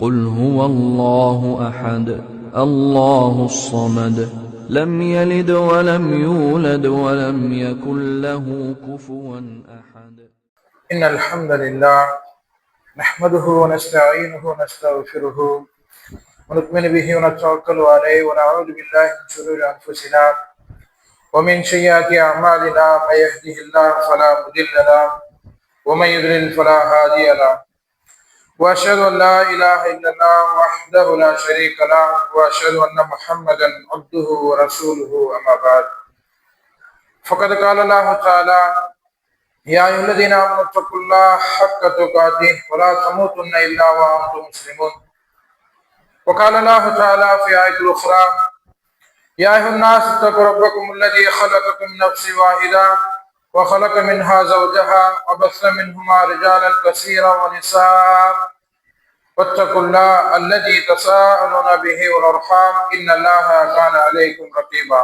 قل هو الله أحد الله الصمد لم يلد ولم يولد ولم يكن له كفوا أحد. إن الحمد لله نحمده ونستعينه ونستغفره ونؤمن به ونتوكل عليه ونعوذ بالله من شرور أنفسنا ومن سيئات أعمالنا. من يهده الله فلا مضل له ومن يضلل فلا هادي له. وأشهد أن لا إله إلا الله وحده لا شريك له وأشهد أن محمدا عبده ورسوله. أما بعد فقد قال الله تعالى: يا أيها الذين آمنوا اتقوا الله حق تقاته ولا تموتن إلا وأنتم مسلمون. وقال الله تعالى في آية أخرى: يا أيها الناس اتقوا ربكم الذي خلقكم من نفس واحدة وخلق منها زوجها وبث منهما رجالا كثيرا ونساء واتقوا الله الذي تساءلون به والأرحام إن الله كان عليكم رقيبا.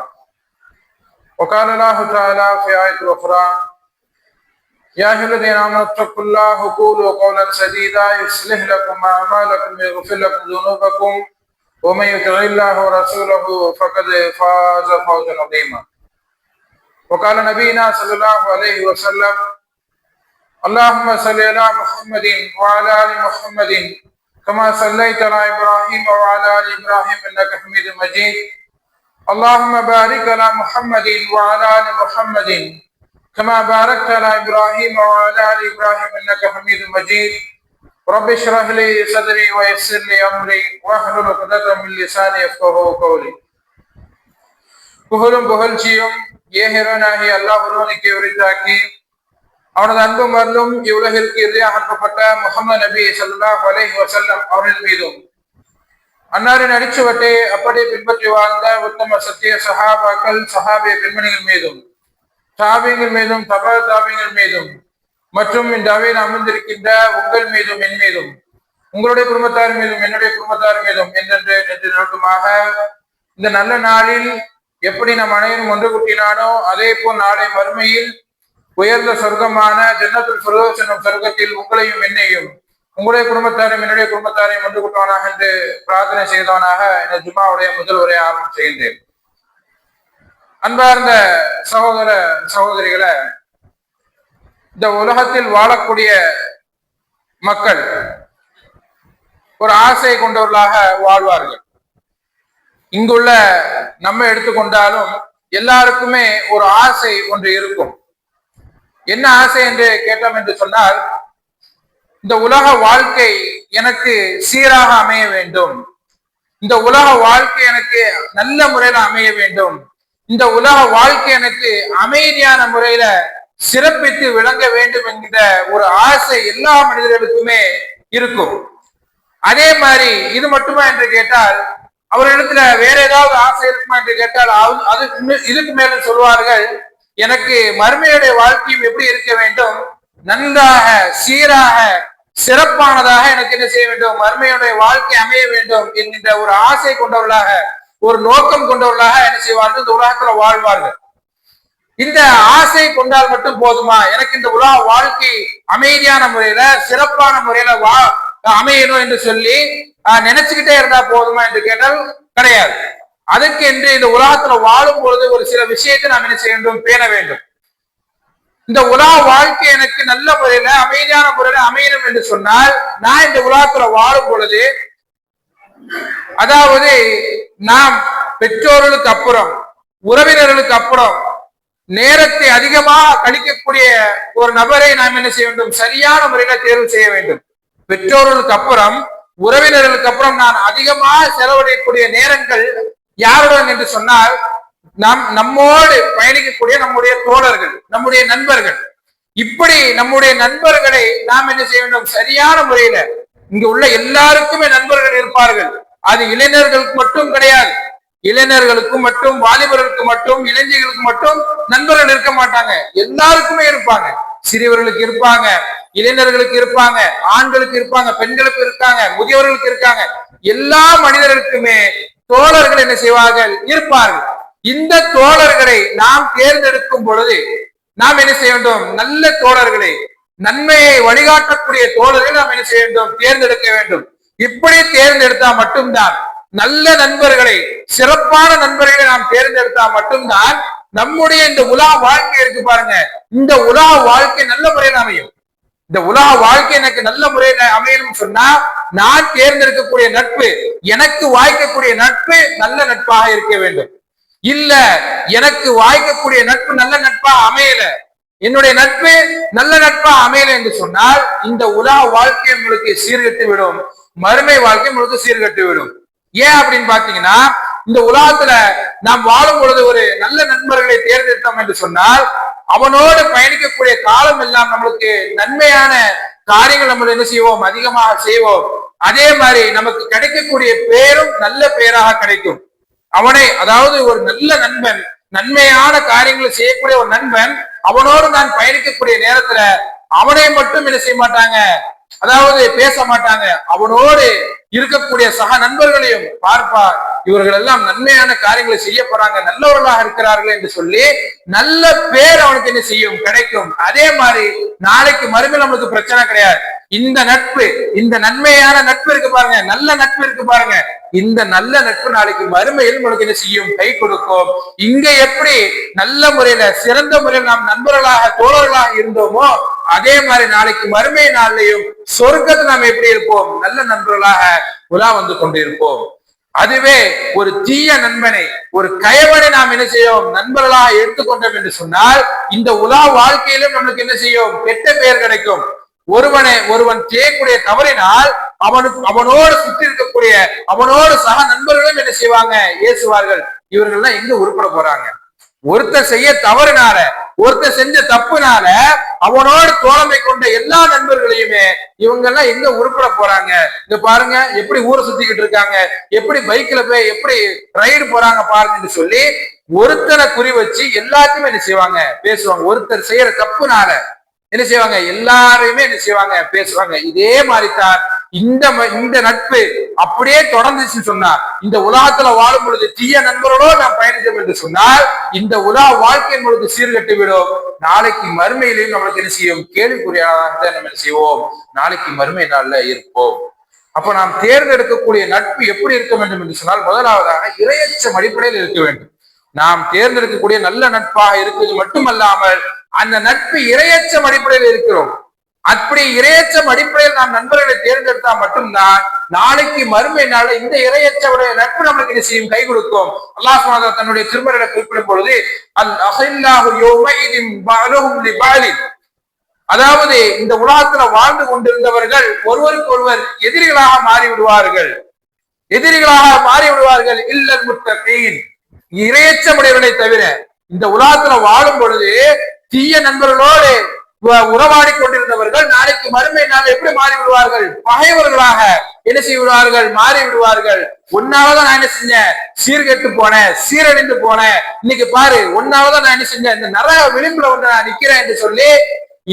وقال الله تعالى في آية أخرى: يا أيها الذين آمنوا اتقوا الله وقولوا قولا سديدا يصلح لكم أعمالكم ويغفر لكم ذنوبكم ومن يطع الله ورسوله فقد فاز فوزا عظيما. وقال نبينا صلى الله عليه وسلم: اللهم صل على محمد وعلى آل محمد كما صليت على إبراهيم وعلى آل إبراهيم إنك حميد مجيد. اللهم بارك على محمد وعلى آل محمد كما باركت على إبراهيم وعلى آل إبراهيم إنك حميد مجيد. رب اشرح لي صدري ويسر لي أمري واحلل عقدة من لساني يفقهوا قولي. புகழும் புகழ்ச்சியும் ஏகனாகிய அல்லாஹ் ஒருவனுக்கு உரித்தாக்கி அவனது அன்பும் அருளும் இவ்வுலகிற்கு இறுதியாக அனுப்பப்பட்ட முஹம்மது நபி ஸல்லல்லாஹு அலைஹி வஸல்லம் அவர்கள் மீதும் அன்னாரின் அடிச்சுவட்டை அப்படியே பின்பற்றி வாழ்ந்த உத்தம சத்திய சஹாபாக்கள் சஹாபிய பெண்மணிகள் மீதும் தாபியங்கள் மீதும் தபா தாபியங்கள் மீதும் மற்றும் இந்த அவையில் அமர்ந்திருக்கின்ற உங்கள் மீதும் என் மீதும் உங்களுடைய குடும்பத்தார் மீதும் என்னுடைய குடும்பத்தார் மீதும் என்றென்று நென்று நோக்கமாக இந்த நல்ல நாளில் எப்படி நம் அனைவரும் ஒன்று கூட்டினானோ அதே போல் நாளை மறுமையில் உயர்ந்த சொர்க்கமான ஜன்னத்துல் ஃபிர்தௌஸ் எனும் சொர்க்கத்தில் உங்களையும் என்னையும் உங்களுடைய குடும்பத்தாரையும் என்னுடைய குடும்பத்தாரையும் ஒன்று கூட்டுவானாக என்று பிரார்த்தனை செய்தவனாக இந்த ஜும்மாவுடைய முதல் உரையை ஆரம்பம் செய்கின்றேன். அன்பார்ந்த சகோதர சகோதரிகளை, இந்த உலகத்தில் வாழக்கூடிய மக்கள் ஒரு ஆசை கொண்டவர்களாக வாழ்வார்கள். இங்குள்ள நம்ம எடுத்துக்கொண்டாலும் எல்லாருக்குமே ஒரு ஆசை ஒன்று இருக்கும். என்ன ஆசை என்று கேட்டோம் என்று சொன்னால், இந்த உலக வாழ்க்கை எனக்கு சீராக அமைய வேண்டும், இந்த உலக வாழ்க்கை எனக்கு நல்ல முறையில அமைய வேண்டும், இந்த உலக வாழ்க்கை எனக்கு அமைதியான முறையில சிறப்பித்து விளங்க வேண்டும் என்கிற ஒரு ஆசை எல்லா மனிதர்களுக்குமே இருக்கும். அதே மாதிரி இது மட்டுமா என்று கேட்டால், அவர்களிடத்துல வேற ஏதாவது ஆசை இருக்குமா என்று கேட்டால் அது இதுக்கு மேல சொல்வார்கள், எனக்கு மறுமையுடைய வாழ்க்கையும் எப்படி இருக்க வேண்டும், நன்றாக சீராக சிறப்பானதாக எனக்கு என்ன செய்ய வேண்டும், மறுமையுடைய வாழ்க்கை அமைய வேண்டும் என்கின்ற ஒரு ஆசை கொண்டவர்களாக ஒரு நோக்கம் கொண்டவர்களாக என்ன செய்வார்கள், இந்த உலகத்துல வாழ்வார்கள். இந்த ஆசை கொண்டால் மட்டும் போதுமா, எனக்கு இந்த உலக வாழ்க்கை அமைதியான முறையில சிறப்பான முறையில அமையணும் என்று சொல்லி நினைச்சுக்கிட்டே இருந்தா போதுமா என்று கேட்டால் கிடையாது. அதுக்கு என்று இந்த உலகத்துல வாழும் பொழுது ஒரு சில விஷயத்தை நாம் என்ன செய்ய வேண்டும், பேண வேண்டும். இந்த உலக வாழ்க்கை எனக்கு நல்ல முறையில அமைதியான முறையில அமையணும் என்று சொன்னால், நான் இந்த உலகத்துல வாழும் பொழுது, அதாவது நாம் பெற்றோர்களுக்கு அப்புறம் உறவினர்களுக்கு அப்புறம் நேரத்தை அதிகமாக கழிக்கக்கூடிய ஒரு நபரை நாம் என்ன செய்ய வேண்டும், சரியான முறையில தேர்வு செய்ய வேண்டும். பெற்றோர்களுக்கு அப்புறம் உறவினர்களுக்கு அப்புறம் நான் அதிகமாக செலவழிக்கக்கூடிய நேரங்கள் யாருடன் என்று சொன்னால், நம்மோடு பயணிக்கக்கூடிய நம்முடைய தோழர்கள், நம்முடைய நண்பர்கள். இப்படி நம்முடைய நண்பர்களை நாம் என்ன செய்ய வேண்டும், சரியான முறையில. இங்க உள்ள எல்லாருக்குமே நண்பர்கள் இருப்பார்கள். அது இளைஞர்களுக்கு மட்டும் கிடையாது. இளைஞர்களுக்கும் மட்டும், வாலிபர்களுக்கு மட்டும், இளைஞர்களுக்கு மட்டும் நண்பர்கள் இருக்க மாட்டாங்க. எல்லாருக்குமே இருப்பாங்க. சிறியவர்களுக்கு இருப்பாங்க, இளைஞர்களுக்கு இருப்பாங்க, ஆண்களுக்கு இருப்பாங்க, பெண்களுக்கு இருக்காங்க, முதியவர்களுக்கு இருக்காங்க. எல்லா மனிதர்களுக்குமே தோழர்கள் என்ன செய்வார்கள், இருப்பார்கள். இந்த தோழர்களை நாம் தேர்ந்தெடுக்கும் பொழுது நாம் என்ன செய்ய வேண்டும், நல்ல தோழர்களை, நன்மையை வழிகாட்டக்கூடிய தோழர்களை நாம் என்ன செய்ய வேண்டும், தேர்ந்தெடுக்க வேண்டும். இப்படி தேர்ந்தெடுத்தா மட்டும்தான் நல்ல நண்பர்களை, சிறப்பான நண்பர்களை நாம் தேர்ந்தெடுத்தா மட்டும்தான் நம்முடைய இந்த உலா வாழ்க்கை இருக்கு பாருங்க, இந்த உலா வாழ்க்கை நல்ல முறையில் அமையும். இந்த உலக வாழ்க்கை எனக்கு நல்ல முறையில அமையணும் சொன்னா நான் தேர்ந்தெடுக்கக்கூடிய நட்பு, எனக்கு வாய்க்கக்கூடிய நட்பு நல்ல நட்பாக இருக்க வேண்டும். இல்ல எனக்கு வாய்க்கக்கூடிய நட்பு நல்ல நட்பா அமையல, என்னுடைய நட்பு நல்ல நட்பா அமையல என்று சொன்னால் இந்த உலக வாழ்க்கை உங்களுக்கு சீர்கட்டு விடும், மறுமை வாழ்க்கை உங்களுக்கு சீர்கட்டு விடும். ஏன் அப்படின்னு பாத்தீங்கன்னா, இந்த உலகத்துல நாம் வாழும் பொழுது ஒரு நல்ல நண்பர்களை தேர்ந்தெடுத்தோம் என்று சொன்னால் அவனோடு பயணிக்கக்கூடிய காலம் எல்லாம் நம்மளுக்கு நன்மையான காரியங்கள் நம்ம என்ன செய்வோம், அதிகமாக செய்வோம். அதே மாதிரி நமக்கு கிடைக்கக்கூடிய பேரும் நல்ல பேராக கிடைக்கும். அவனை, அதாவது ஒரு நல்ல நண்பன், நன்மையான காரியங்களை செய்யக்கூடிய ஒரு நண்பன், அவனோடு நான் பயணிக்கக்கூடிய நேரத்துல அவனை மட்டும் என்ன செய்ய மாட்டாங்க, அதாவது பேச மாட்டாங்க, அவனோடு இருக்கக்கூடிய சக நண்பர்களையும் பார்ப்பார், இவர்கள் எல்லாம் நன்மையான காரியங்களை செய்ய போறாங்க, நல்லவர்களாக இருக்கிறார்கள் என்று சொல்லி நல்ல பேர் அவனுக்கு என்ன செய்யும், கிடைக்கும். அதே மாதிரி நாளைக்கு மறுமையில் நம்மளுக்கு பிரச்சனை கிடையாது. இந்த நட்பு, இந்த நன்மையான நட்பு இருக்கு பாருங்க, நல்ல நட்பு இருக்கு பாருங்க, இந்த நல்ல நட்பு நாளைக்கு மறுமையில் உங்களுக்கு என்ன செய்யும், கை கொடுக்கும். இங்க எப்படி நல்ல முறையில சிறந்த முறையில் நாம் நண்பர்களாக தோழர்களாக இருந்தோமோ அதே மாதிரி நாளைக்கு மறுமை நாள்லையும் சொர்க்கத்தில் நாம் எப்படி இருப்போம், நல்ல நண்பர்களாக உலா வந்து கொண்டிருப்போம். அதுவே ஒரு தீய நண்பனை, ஒரு கயவனை நாம் என்ன செய்யும், நண்பர்களாக எடுத்துக்கொண்டோம் என்று சொன்னால் இந்த உலா வாழ்க்கையிலும் நம்மளுக்கு என்ன செய்யும், கெட்ட பெயர் கிடைக்கும். ஒருவன் செய்யக்கூடிய தவறினால் அவனோடு சுற்றி இருக்கக்கூடிய அவனோடு சக நண்பர்களும் என்ன செய்வாங்க, ஏசுவார்கள். இவர்கள்லாம் எங்க உருப்பட போறாங்க? ஒருத்தர் செய்ய தவறுனால, ஒருத்தர் செஞ்ச தப்புனால அவனோடு தோழமை கொண்ட எல்லா நண்பர்களையுமே இவங்க எல்லாம் எங்க உருப்பட போறாங்க? இங்க பாருங்க எப்படி ஊரை சுத்திக்கிட்டு இருக்காங்க, எப்படி பைக்ல போய் எப்படி ரைடு போறாங்க பாருங்கன்னு சொல்லி ஒருத்தரை குறி வச்சு எல்லாத்தையுமே என்ன செய்வாங்க, பேசுவாங்க. ஒருத்தர் செய்யற தப்புனால என்ன செய்வாங்க, எல்லாரையுமே என்ன செய்வாங்க, பேசுவாங்க. இதே மாதிரிதான் இந்த நட்பு அப்படியே தொடர்ந்துச்சு சொன்னா, இந்த உலகத்துல வாழும் பொழுது தீய நண்பர்களோடு நாம் பயணித்தோம் என்று சொன்னால் இந்த உலக வாழ்க்கை பொழுது சீர்கட்டு விடும். நாளைக்கு மறுமையிலையும் நம்மளுக்கு என்ன செய்யும், கேள்விக்குறியாக நம்ம என்ன செய்வோம், நாளைக்கு மறுமை நாள்ல இருப்போம். அப்ப நாம் தேர்ந்தெடுக்கக்கூடிய நட்பு எப்படி இருக்க வேண்டும் என்று சொன்னால், முதலாவதாக இரையச்சம் அடிப்படையில் இருக்க வேண்டும். நாம் தேர்ந்தெடுக்கக்கூடிய நல்ல நட்பாக இருக்குது மட்டுமல்லாமல் அந்த நட்பு இரையச்சம் அடிப்படையில் இருக்கிறோம். அப்படி இரையச்சம் அடிப்படையில் நாம் நண்பர்களை தேர்ந்தெடுத்தா மட்டும்தான் நாளைக்கு மறுமை நாள் இந்த இரையச்சவுடைய நட்பு நம்மளுக்கு என்ன செய்யும், கை கொடுக்கும். அல்லாஹ் சுப்ஹானஹு வ தஆலா தன்னுடைய திருமறையில குறிப்பிடும் பொழுது அல் அஹில்லாஹு யௌமைதின் பஅலுஹும் லிபஅலின், அதாவது இந்த உலகத்துல வாழ்ந்து கொண்டிருந்தவர்கள் ஒருவருக்கு ஒருவர் எதிரிகளாக மாறிவிடுவார்கள், எதிரிகளாக மாறிவிடுவார்கள். இல்லல் முத்தகீன், இரையச்சமுடையவனை தவிர. இந்த உலகத்துல வாழும் பொழுது தீய நண்பர்களோடு உறவாடி கொண்டிருந்தவர்கள் நாளைக்கு மறுமை நாள் எப்படி மாறி விடுவார்கள், பகைவர்களாக என்ன செய்ய விடுவார்கள், மாறி விடுவார்கள். ஒன்னாவதான் நான் என்ன செஞ்சேன், சீர்கெட்டு போனேன், சீரழிந்து போனேன், இன்னைக்கு பாரு ஒன்னாவதான் நான் என்ன செஞ்சேன், இந்த நரக விளிம்புல ஒன்று நான் நிக்கிறேன் என்று சொல்லி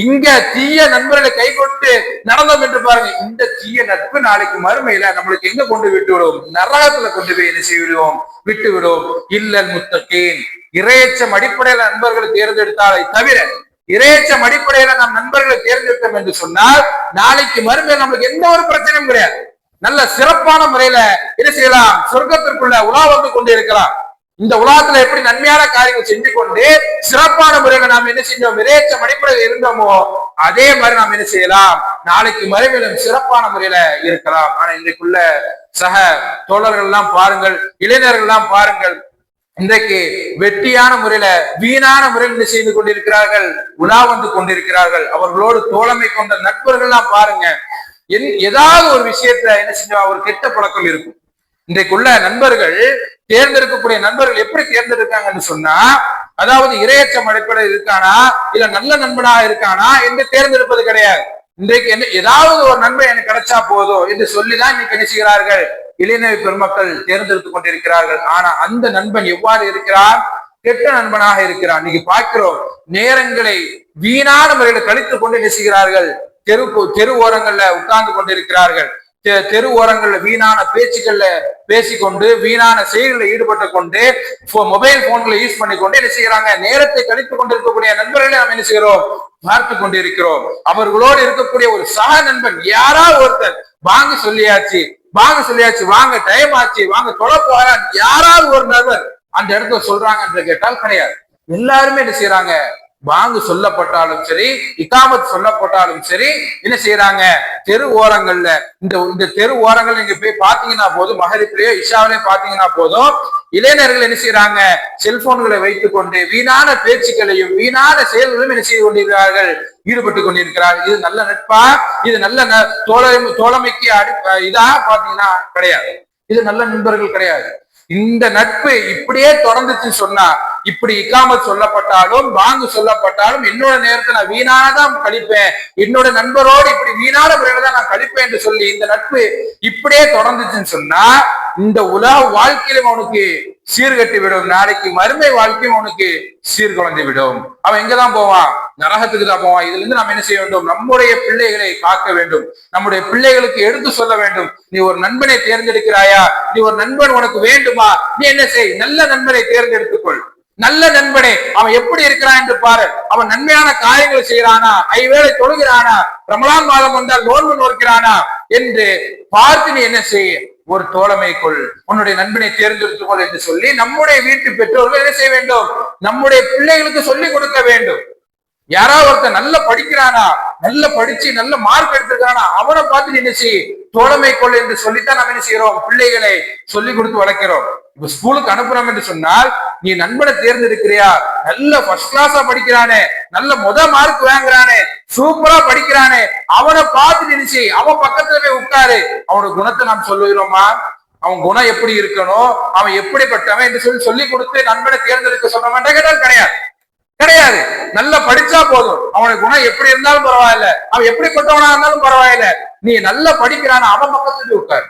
இங்க தீய நண்பர்களை கை கொண்டு நடந்தோம் என்று பாருங்க. இந்த தீய நட்பு நாளைக்கு மறுமையில நம்மளுக்கு எங்க கொண்டு விட்டு விடும், நரகத்துல கொண்டு போய் என்ன செய்விடுவோம், விட்டு விடும். இல்லல் முத்தகீன், இரையச்சம் அடிப்படையில நண்பர்களை தேர்ந்தெடுத்தாலே தவிர, இரையச்சம் அடிப்படையில நாம் நண்பர்களை தேர்ந்தெடுத்தோம் என்று சொன்னால் நாளைக்கு மறுமையில் நம்மளுக்கு எந்த ஒரு பிரச்சனையும் கிடையாது. நல்ல சிறப்பான முறையில என்ன செய்யலாம், சொர்க்கத்திற்குள்ள உலா வந்து கொண்டு இருக்கலாம். இந்த உலகத்துல எப்படி நன்மையான காரியங்கள் செஞ்சு கொண்டு சிறப்பான முறையில நாம் என்ன செஞ்சோம், இரையச்சம் அடிப்படையில் இருந்தோமோ அதே மாதிரி நாம் என்ன செய்யலாம், நாளைக்கு மறுமையிலும் சிறப்பான முறையில இருக்கலாம். ஆனா இன்றைக்குள்ள சக தோழர்கள் எல்லாம் பாருங்கள், இளைஞர்கள் எல்லாம் பாருங்கள், இன்றைக்கு வெற்றியான முறையில வீணான முறையில் என்ன செய்து கொண்டிருக்கிறார்கள், உலா வந்து கொண்டிருக்கிறார்கள். அவர்களோடு தோழமை கொண்ட நண்பர்கள் எல்லாம் பாருங்க, ஏதாவது ஒரு விஷயத்துல என்ன செஞ்சா ஒரு கெட்ட பழக்கம் இருக்கும். இன்றைக்குள்ள நண்பர்கள், தேர்ந்தெடுக்கக்கூடிய நண்பர்கள் எப்படி தேர்ந்தெடுக்காங்கன்னு சொன்னா, அதாவது இரையச்சம் அடிப்படையில் இருக்கானா இல்ல நல்ல நண்பனாக இருக்கானா என்று தேர்ந்தெடுப்பது கிடையாது. இன்றைக்கு என்ன ஏதாவது ஒரு நண்பன் எனக்கு கிடைச்சா போதும் என்று சொல்லிதான் இன்னைக்கு என்ன செய்கிறார்கள், இளைஞர் பெருமக்கள் தேர்ந்தெடுத்துக் கொண்டிருக்கிறார்கள். ஆனா அந்த நண்பன் எவ்வாறு இருக்கிறான், கெட்ட நண்பனாக இருக்கிறான். இன்னைக்கு பார்க்கிறோம், நேரங்களை வீணான முறையில கழித்துக் கொண்டு என்ன செய்கிறார்கள், தெரு ஓரங்கள்ல உட்கார்ந்து கொண்டிருக்கிறார்கள். தெரு ஓரங்கள்ல வீணான பேச்சுக்கள்ல பேசிக்கொண்டு வீணான செயல்களில் ஈடுபட்டு கொண்டு மொபைல் போன்களை யூஸ் பண்ணி கொண்டு என்ன செய்யறாங்க, நேரத்தை கழித்துக் கொண்டிருக்கக்கூடிய நண்பர்களை நாம் என்ன செய்கிறோம், பார்த்து கொண்டிருக்கிறோம். அவர்களோடு இருக்கக்கூடிய ஒரு சக நண்பன் யாராவது ஒருத்தர் வாங்க சொல்லியாச்சு வாங்க டைம் ஆச்சு வாங்க தொலை போறான் யாராவது ஒரு நபர் அந்த இடத்துல சொல்றாங்க என்று கேட்டால் கிடையாது. எல்லாருமே என்ன செய்யறாங்க, வாங்கு சொல்லப்பட்டாலும் சரி இகாமத் சொல்லப்பட்டாலும் சரி என்ன செய்யறாங்க, தெரு ஓரங்கள்ல இந்த தெரு ஓரங்கள் நீங்க போய் பாத்தீங்கன்னா போதும், மகரிப்லயோ இஷாவிலேயோ பாத்தீங்கன்னா போதும், இளைஞர்கள் என்ன செய்யறாங்க, செல்போன்களை வைத்துக் கொண்டு வீணான பேச்சுக்களையும் வீணான செயல்களையும் என்ன செய்து கொண்டிருக்கிறார்கள், ஈடுபட்டு கொண்டிருக்கிறார்கள். இது நல்ல நட்பா, இது நல்ல தோழமைக்கு இதா பாத்தீங்கன்னா கிடையாது. இது நல்ல நண்பர்கள் கிடையாது. இந்த நட்பு இப்படியே தொடர்ந்துச்சு சொன்னா, இப்படி இக்காமத் சொல்லப்பட்டாலும் வாங்கு சொல்லப்பட்டாலும் என்னோட நேரத்தை நான் வீணானதான் கழிப்பேன், என்னோட நண்பரோடு இப்படி வீணான முறையில தான் நான் கழிப்பேன் என்று சொல்லி இந்த நட்பு இப்படியே தொடர்ந்துச்சுன்னு சொன்னா, இந்த உலக வாழ்க்கையிலும் அவனுக்கு சீர்கட்டி விடும், நாளைக்கு மறுமை வாழ்க்கையும் அவனுக்கு சீர்குலைந்து விடும். அவன் எங்கதான் போவான், நரகத்துக்கு தான் போவான். இதுல இருந்து நம்ம என்ன செய்ய வேண்டும், நம்முடைய பிள்ளைகளை காக்க வேண்டும், நம்முடைய பிள்ளைகளுக்கு எடுத்து சொல்ல வேண்டும். நீ ஒரு நண்பனை தேர்ந்தெடுக்கிறாயா, நீ ஒரு நண்பன் உனக்கு வேண்டுமா, நீ என்ன செய், நல்ல நண்பனை தேர்ந்தெடுத்துக்கொள். நல்ல நண்பனே அவன் எப்படி இருக்கிறான் என்று பாரு. அவன் நன்மையான காரியங்களை செய்யறானா, ஐவேளை தொழுகிறானா, ரமலான் மாதம் வந்தால் நோன்பு நோக்கிறானா என்று பார்த்து நீ என்ன செய்ய, ஒரு தோழமைக்குள் உன்னுடைய நண்பனை தேர்ந்தெடுத்துக்கொள் என்று சொல்லி நம்முடைய வீட்டு பெற்றோர்கள் என்ன செய்ய வேண்டும், நம்முடைய பிள்ளைகளுக்கு சொல்லிக் கொடுக்க வேண்டும். யாராவது ஒருத்தர் நல்ல படிக்கிறானா, நல்ல படிச்சு நல்ல மார்க் எடுத்திருக்கானா, அவனை பார்த்து என்ன செய்ய, தோழமை கொள் என்று சொல்லித்தான் நம்ம என்ன செய்யறோம், பிள்ளைகளை சொல்லிக் கொடுத்து வளர்க்கிறோம். இப்ப ஸ்கூலுக்கு அனுப்புறோம் என்று சொன்னால், நீ நண்பனை தேர்ந்தெடுக்கிறியா, நல்ல ஃபர்ஸ்ட் கிளாஸா படிக்கிறானே, நல்ல மார்க் வாங்குறானே, சூப்பரா படிக்கிறானே, அவனை பார்த்து நினைச்சு அவன் பக்கத்துல போய் உட்காரு. அவனோட குணத்தை நாம் சொல்லுகிறோமா, அவன் குணம் எப்படி இருக்கணும், அவன் எப்படிப்பட்டவன் என்று சொல்லி கொடுத்து நண்பனை தேர்ந்தெடுக்க சொல்ற மாட்டேன் கேட்டால் கிடையாது. நல்லா படிச்சா போதும், அவனுக்கு குணம் எப்படி இருந்தாலும் பரவாயில்ல, அவன் எப்படிப்பட்டவனா இருந்தாலும் பரவாயில்ல, நீ நல்லா படிக்கிறான அவன் பக்கத்துக்கு உட்காரு.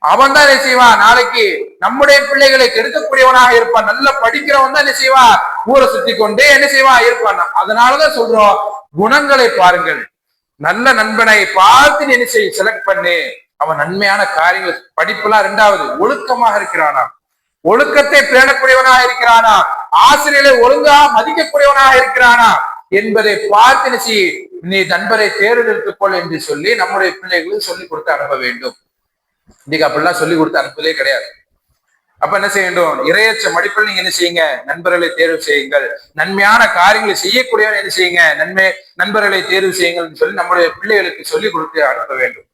அவன் தான் என்ன செய்வான், நாளைக்கு நம்முடைய பிள்ளைகளை கெடுக்கக்கூடியவனாக இருப்பான். நல்லா படிக்கிறவன் தான் என்ன செய்வான், ஊரை சுத்தி கொண்டே என்ன செய்வான் இருப்பான். அதனாலதான் சொல்றோம், குணங்களை பாருங்கள், நல்ல நண்பனை பார்த்து என்ன செய்ய செலக்ட் பண்ணு. அவன் நன்மையான காரியங்கள், படிப்புலாம் இரண்டாவது, ஒழுக்கமாக இருக்கிறானா, ஒழுக்கத்தை பேணக்கூடியவனாக இருக்கிறானா, ஆசிரியரை ஒழுங்காக மதிக்கக்கூடியவனாக இருக்கிறானா என்பதை பார்த்து நீ நண்பரை தேர்ந்தெடுத்துக் கொள் என்று சொல்லி நம்முடைய பிள்ளைகளுக்கு சொல்லிக் கொடுத்து அனுப்ப வேண்டும். இன்னைக்கு அப்படிலாம் சொல்லிக் கொடுத்து அனுப்பதே கிடையாது. அப்ப என்ன செய்ய வேண்டும், இரையச்ச மடிப்பில் நீங்க என்ன செய்யுங்க, நண்பர்களை தேர்வு செய்யுங்கள். நன்மையான காரியங்களை செய்யக்கூடியவன் என்ன செய்யுங்க, நண்பர்களை தேர்வு செய்யுங்கள் சொல்லி நம்முடைய பிள்ளைகளுக்கு சொல்லிக் கொடுத்து அனுப்ப வேண்டும்.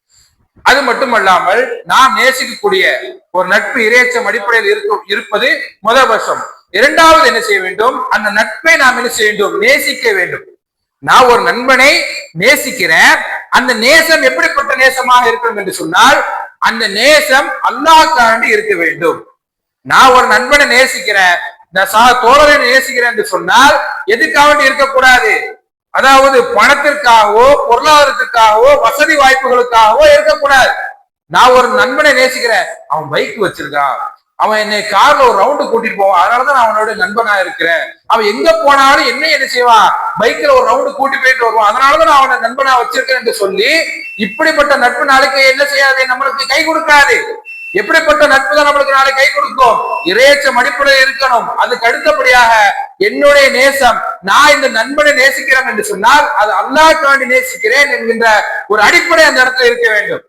அது மட்டுமல்லாமல் நாம் நேசிக்கக்கூடிய ஒரு நட்பு இரையச்சம் அடிப்படையில் இருப்பது முதல் வருஷம். இரண்டாவது என்ன செய்ய வேண்டும், அந்த நட்பை நாம் என்ன செய்ய வேண்டும், நேசிக்க வேண்டும். நான் ஒரு நண்பனை நேசிக்கிறேன், அந்த நேசம் எப்படிப்பட்ட நேசமாக இருக்கணும் என்று சொன்னால், அந்த நேசம் அல்லாஹ்வுக்காண்டி இருக்க வேண்டும். நான் ஒரு நண்பனை நேசிக்கிறேன், இந்த சக தோழரை நேசிக்கிறேன் என்று சொன்னால் எதுக்காக இருக்கக்கூடாது, அதாவது பணத்திற்காகவோ பொருளாதாரத்திற்காகவோ வசதி வாய்ப்புகளுக்காகவோ இருக்கக்கூடாது. நான் ஒரு நண்பனை நேசிக்கிறேன், அவன் பைக் வச்சிருக்கான், அவன் என்னை கார்ல ஒரு ரவுண்டு கூட்டிட்டு போவான், அதனாலதான் நான் அவனோட நண்பனா இருக்கிறேன். அவன் எங்க போனாலும் என்ன செய்வான், பைக்ல ஒரு ரவுண்டு கூட்டி போயிட்டு வருவான், அதனாலதான் நான் அவனை நண்பனா வச்சிருக்கேன் என்று சொல்லி இப்படிப்பட்ட நட்பு நாளைக்கு என்ன செய்யாது, நம்மளுக்கு கை கொடுக்காது. எப்படிப்பட்ட நட்பு தான் நம்மளுக்கு நாளை கை கொடுக்கும், இரையச்சம் அடிப்படையில் இருக்கணும். அதுக்கு அடுத்தபடியாக என்னுடைய நேசம், நான் இந்த நண்பனை நேசிக்கிறேன் என்று சொன்னால் அது அல்லாஹ்வுக்காண்டி நேசிக்கிறேன் என்கின்ற ஒரு அடிப்படை அந்த இடத்துல இருக்க வேண்டும்.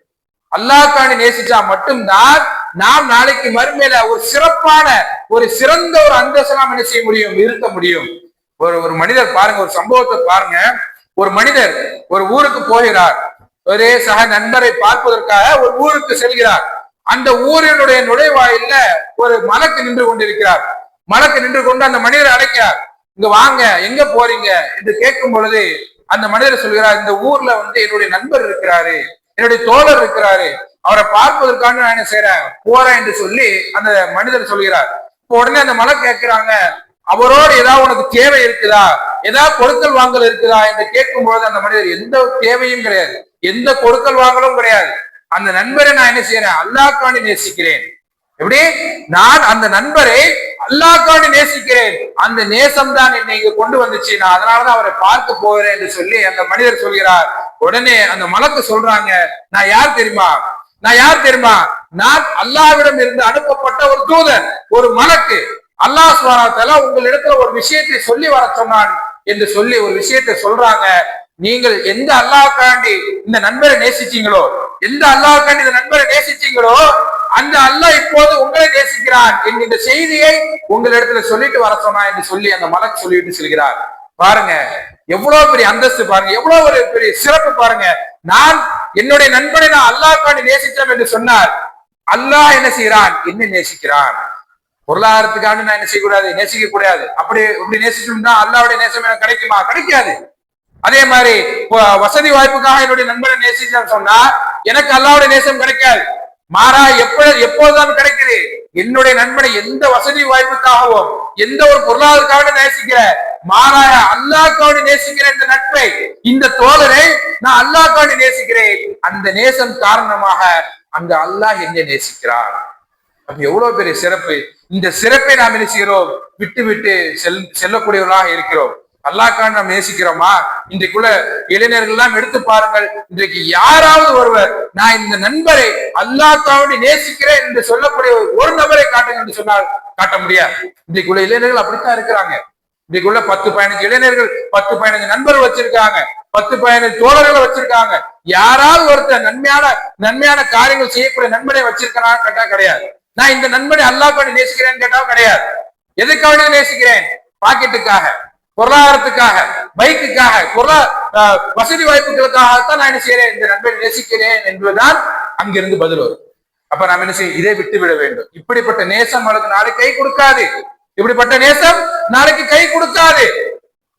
அல்லாஹ்வுக்காண்டி நேசிச்சா மட்டும்தான் நாம் நாளைக்கு மறுமையில ஒரு சிறப்பான ஒரு சிறந்த ஒரு அந்தஸ்து நாம் என்ன செய்ய முடியும், இருக்க முடியும். ஒரு மனிதர் பாருங்க, ஒரு சம்பவத்தை பாருங்க. ஒரு மனிதர் ஒரு ஊருக்கு போகிறார், ஒரே சக நண்பரை பார்ப்பதற்காக ஒரு ஊருக்கு செல்கிறார். அந்த ஊரினுடைய நுழைவாயில்ல ஒரு மலக்கு நின்று கொண்டிருக்கிறார். மலக்கு நின்று கொண்டு அந்த மனிதரை அழைக்கிறார், இங்க வாங்க, எங்க போறீங்க என்று கேட்கும் பொழுது அந்த மனிதர் சொல்கிறார், இந்த ஊர்ல என்னுடைய நண்பர் இருக்கிறாரு, என்னுடைய தோழர் இருக்கிறாரு, அவரை பார்ப்பதற்காக நான் என்ன செய்யறேன், போறேன் என்று சொல்லி அந்த மனிதர் சொல்கிறார். இப்போ உடனே அந்த மலக்கு கேட்கிறாங்க, அவரோடு ஏதாவது உனக்கு தேவை இருக்குதா, ஏதாவது கொடுக்கல் வாங்கல் இருக்குதா என்று கேட்கும் பொழுது அந்த மனிதர் எந்த தேவையும் கிடையாது, எந்த கொடுக்கல் வாங்கலும் கிடையாது. அந்த நண்பரை நான் என்ன செய்யறேன், அல்லாஹ்வுக்காண்டி நேசிக்கிறேன். எப்படி, நான் அந்த நண்பரை அல்லாஹ்வுக்காண்டி நேசிக்கிறேன், அந்த நேசம் தான் என்னை இங்க கொண்டு வந்துச்சு, நான் அதனாலதான் அவரை பார்க்க போகிறேன் என்று சொல்லி அந்த மனிதர் சொல்கிறார். உடனே அந்த மலக்கு சொல்றாங்க, நான் யார் தெரியுமா, நான் அல்லாஹ்விடம் இருந்து அனுப்பப்பட்ட ஒரு தூதன், ஒரு மலக்கு. அல்லாஹ் சுப்ஹானஹு வ தஆலா உங்களிடத்துல ஒரு விஷயத்தை சொல்லி வர சொன்னான் என்று சொல்லி ஒரு விஷயத்தை சொல்றாங்க. நீங்கள் எந்த அல்லாஹ்க்காண்டி இந்த நண்பரை நேசிச்சீங்களோ, எந்த அல்லாஹ்க்காண்டி இந்த நண்பரை நேசிச்சீங்களோ, அந்த அல்லாஹ் இப்போது உங்களை நேசிக்கிறான் என்கின்ற செய்தியை உங்களிடத்துல சொல்லிட்டு வர சொன்னா என்று சொல்லி அந்த மலக் சொல்லிட்டு செல்கிறார். பாருங்க எவ்வளவு பெரிய அந்தஸ்து, பாருங்க எவ்வளவு ஒரு பெரிய சிறப்பு. பாருங்க, நான் என்னுடைய நண்பனை நான் அல்லாஹ்க்காண்டி நேசித்தோம் என்று சொன்னார். அல்லாஹ் என்ன செய்யறான்? என்ன நேசிக்கிறான். பொருளாதாரத்துக்காக நான் என்ன செய்யக்கூடாது? நேசிக்க கூடாது. அப்படி நேசிச்சோம்னா அல்லாஹ்வுடைய நேசம் எனக்கு கிடைக்குமா? கிடைக்காது. அதே மாதிரி வசதி வாய்ப்புக்காக என்னுடைய நண்பனை நேசிச்சான்னு சொன்னா எனக்கு அல்லாஹ்வுடைய நேசம் கிடைக்காது. மாறா எப்போதுதான் கிடைக்குது? என்னுடைய நண்பனை எந்த வசதி வாய்ப்புக்காகவும் எந்த ஒரு பொருளாதாரத்துக்காக நேசிக்கிற, மாறாக அல்லாஹ்க்காக நேசிக்கிற இந்த நட்பை, இந்த தோழரை நான் அல்லாஹ்க்காக நேசிக்கிறேன். அந்த நேசம் காரணமாக அந்த அல்லாஹ் என்னை நேசிக்கிறார். அப்ப எவ்வளவு பெரிய சிறப்பு. இந்த சிறப்பை நாம் என்ன செய்கிறோம்? விட்டு விட்டு செல்லக்கூடியவர்களாக இருக்கிறோம். அல்லாஹ்க்காக நாம் நேசிக்கிறோமா? இன்றைக்குள்ள இளைஞர்கள் எல்லாம் எடுத்து பாருங்கள். இன்றைக்கு யாராவது ஒருவர் நான் இந்த நண்பரை அல்லாஹ்க்காக நேசிக்கிறேன் என்று சொல்லக்கூடிய ஒரு நபரை காட்டுங்க என்று சொன்னால் காட்ட முடியாது. இன்றைக்குள்ள இளைஞர்கள் அப்படித்தான் இருக்கிறாங்க. இன்றைக்குள்ள 10-15 இளைஞர்கள் 10-15 நண்பர்கள் வச்சிருக்காங்க, 10-15 தோழர்களை வச்சிருக்காங்க. யாராவது ஒருத்தர் நன்மையான காரியங்கள் செய்யக்கூடிய நண்பனை வச்சிருக்கிறான் கேட்டா கிடையாது. நான் இந்த நண்பனை அல்லாஹ்க்காக நேசிக்கிறேன்னு கேட்டா கிடையாது. எதுக்காக நேசிக்கிறேன்? பாக்கெட்டுக்காக, பொருளாதாரத்துக்காக, பைக்குக்காக, வசதி வாய்ப்புகளுக்காகத்தான் நான் என்ன செய்யறேன்? இந்த நண்பனை நேசிக்கிறேன் என்பதுதான் அங்கிருந்து பதில் வரும். அப்ப நாம் என்ன செய்ய? இதை விட்டு விட வேண்டும். இப்படிப்பட்ட நேசம் அவளுக்கு நாளைக்கு கை கொடுக்காது. இப்படிப்பட்ட நேசம் நாளைக்கு கை கொடுக்காது.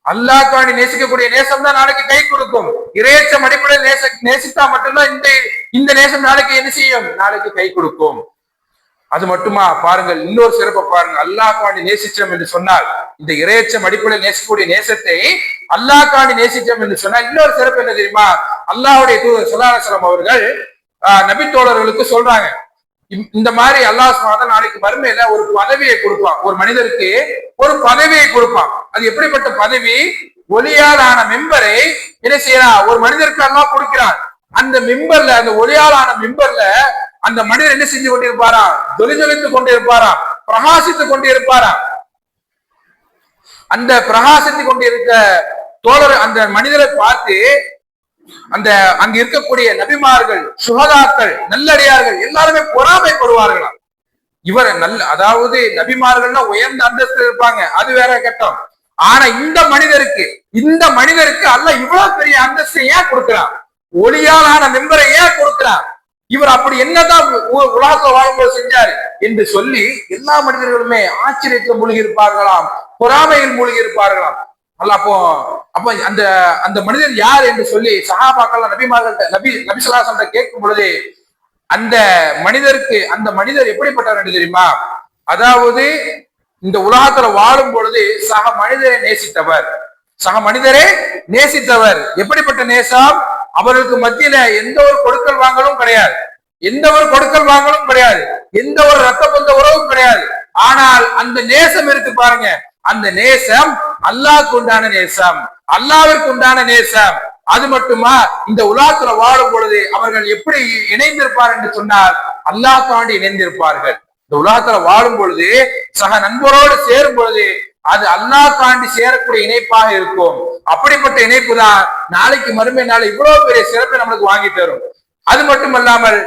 அல்லாஹ்க்காண்டி நேசிக்கக்கூடிய நேசம் தான் நாளைக்கு கை கொடுக்கும். இறையச்சம் அடிப்படையில் நேசித்தா மட்டும்தான் இந்த நேசம் நாளைக்கு என்ன செய்யும்? நாளைக்கு கை கொடுக்கும். அது மட்டுமா? பாருங்கள், இன்னொரு சிறப்பை பாருங்க. அல்லாஹ்க்காண்டி நேசிச்சோம் என்று சொன்னால், இந்த இறையச்சம் அடிப்படையில் நேசிக்கக்கூடிய நேசத்தை அல்லாஹ்க்காண்டி நேசிச்சோம் என்று சொன்னால் இன்னொரு சிறப்பு என்ன தெரியுமா? அல்லாஹ்வுடைய தூதர் ஸல்லல்லாஹு அலைஹி வஸல்லம் அவர்கள் நபி தோழர்களுக்கு சொல்றாங்க, இந்த மாதிரி அல்லாஹ் சுப்ஹானஹு நாளைக்கு மறுமையில ஒரு பதவியை கொடுப்பான். ஒரு மனிதருக்கு ஒரு பதவியை கொடுப்பான். அது எப்படிப்பட்ட பதவி? ஒளியாலான மெம்பரை என்ன செய்யறான்? ஒரு மனிதருக்கு அல்லாஹ் கொடுக்கிறான். அந்த மெம்பர்ல, அந்த ஒளியாலான மெம்பர்ல அந்த மனிதர் என்ன செஞ்சு கொண்டிருப்பாராம்? ஜொலிஜொலித்துக் கொண்டிருப்பாராம், பிரகாசித்துக் கொண்டிருப்பாராம். அந்த பிரகாசித்துக் கொண்டிருக்க தோழர் அந்த மனிதரை பார்த்து அங்க இருக்கக்கூடிய நபிமார்கள், சுஹதாக்கள், நல்லடியார்கள் எல்லாருமே பொறாமைப்படுவார்களாம். இவர் அதாவது நபிமார்கள்னா உயர்ந்த அந்தஸ்து இருப்பாங்க, அது வேற கட்டம். ஆனா இந்த மனிதருக்கு அல்லாஹ் இவ்வளவு பெரிய அந்தஸ்து ஏன் கொடுக்கிறான்? ஒளியாலான மெம்பரை ஏன் கொடுக்கிறான்? இவர் அப்படி என்னதான் உலகத்துல வாழும்போது செஞ்சாரு என்று சொல்லி எல்லா மனிதர்களுமே ஆச்சரியத்தில் மூழ்கி இருப்பார்களாம், பொறாமையில் மூழ்கி இருப்பார்களாம். அல்ல அப்போ அந்த மனிதர் யார் என்று சொல்லி சஹாபாக்கள் நபிமார்கள்ட்ட நபி ஸல்லல்லாஹு அலைஹி வஸல்லம் கேட்கும் பொழுது அந்த மனிதர் எப்படிப்பட்டவர் என்று தெரியுமா? அதாவது இந்த உலகத்துல வாழும் பொழுது சக மனிதரை நேசித்தவர். எப்படிப்பட்ட நேசம்? அவர்களுக்கு மத்தியில எந்த ஒரு கொடுக்கல் வாங்கலும் கிடையாது, எந்த ஒரு ரத்த பந்த உறவும் கிடையாது. ஆனால் அந்த நேசம் இருக்கு பாருங்க, அந்த நேசம் அல்லாஹ்வுக்கு உண்டான நேசம், அல்லாஹ்விற்கு உண்டான நேசம். அது மட்டுமா? இந்த உலகத்துல வாழும் பொழுது அவர்கள் எப்படி இணைந்திருப்பார் என்று சொன்னால் அல்லாஹ்க்காண்டி இணைந்திருப்பார்கள். இந்த உலகத்துல வாழும் பொழுது சக நண்பரோடு சேரும் பொழுது அது அல்லாஹ்க்காண்டி சேரக்கூடிய இணைப்பாக இருக்கும். அப்படிப்பட்ட இணைப்பு தான் நாளைக்கு மறுமை நாள் இவ்வளவு பெரிய சிறப்பை நம்மளுக்கு வாங்கி தரும். அது மட்டுமல்லாமல்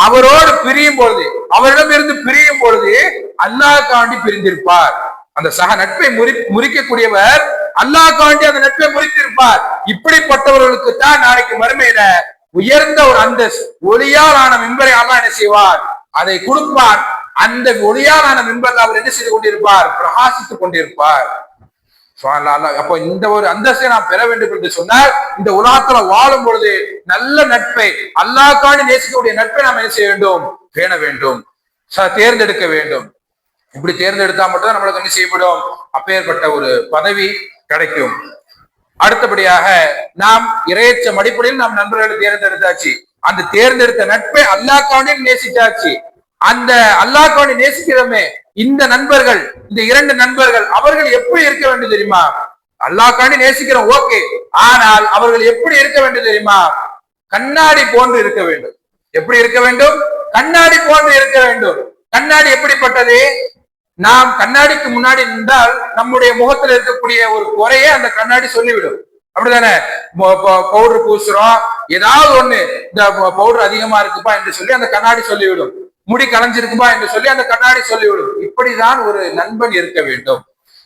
அவரோடு பிரியும் பொழுது, அவரிடம் இருந்து பிரியும் பொழுது அல்லாஹ்க்காண்டி பிரிந்திருப்பார். அந்த சக நட்பை முறிக்கக்கூடியவர் அல்லாஹ்க்காண்டி அந்த நட்பை முறித்திருப்பார். இப்படிப்பட்டவர்களுக்கு தான் நாளைக்கு மறுமையில உயர்ந்த ஒரு அந்தஸ்து, ஒளியாலான மெம்பரை அல்லாஹ் என்ன செய்வார்? அதை கொடுப்பார். அந்த ஒளியாலான மெம்பர் அவர் என்ன செய்து கொண்டிருப்பார்? பிரகாசித்துக் கொண்டிருப்பார். அப்ப இந்த ஒரு அந்தஸ்தை நாம் பெற வேண்டும் என்று சொன்னால் இந்த உலகத்துல வாழும் பொழுது நல்ல நட்பை, அல்லாஹ்க்காண்டி நேசிக்கக்கூடிய நட்பை நாம் என்ன செய்ய வேண்டும்? பேண வேண்டும், தேர்ந்தெடுக்க வேண்டும். இப்படி தேர்ந்தெடுத்தா மட்டும் தான் நம்மளுக்கு என்ன செய்யப்படும்? அப்பேற்பட்ட ஒரு பதவி கிடைக்கும். அடுத்தபடியாக நாம் இறையச்சம் அடிப்படையில் நாம் நண்பர்களை தேர்ந்தெடுத்தாச்சு. அந்த தேர்ந்தெடுத்த நட்பை அல்லாஹ்க்காண்டி நேசித்தாச்சு. அந்த அல்லாஹ்க்காண்டி நேசிக்கிறோமே இந்த நண்பர்கள், இந்த 2 நண்பர்கள் அவர்கள் எப்படி இருக்க வேண்டும் தெரியுமா? அல்லாஹ்க்காண்டி நேசிக்கிறோம், ஓகே, ஆனால் அவர்கள் எப்படி இருக்க வேண்டும் தெரியுமா? கண்ணாடி போன்று இருக்க வேண்டும். எப்படி இருக்க வேண்டும்? கண்ணாடி போன்று இருக்க வேண்டும். கண்ணாடி எப்படிப்பட்டது? நாம் கண்ணாடிக்கு முன்னாடி நின்றால் நம்முடைய முகத்தில் இருக்கக்கூடிய ஒரு குறையை அந்த கண்ணாடி சொல்லிவிடும். அப்படிதானே? பவுடர் பூசுறோம், ஏதாவது ஒண்ணு இந்த பவுடர் அதிகமா இருக்குப்பா என்று சொல்லி அந்த கண்ணாடி சொல்லிவிடும். முடி களைஞ்சிருக்குப்பா என்று சொல்லி அந்த கண்ணாடி சொல்லிவிடும். இப்படிதான் ஒரு நண்பன் இருக்க வேண்டும்.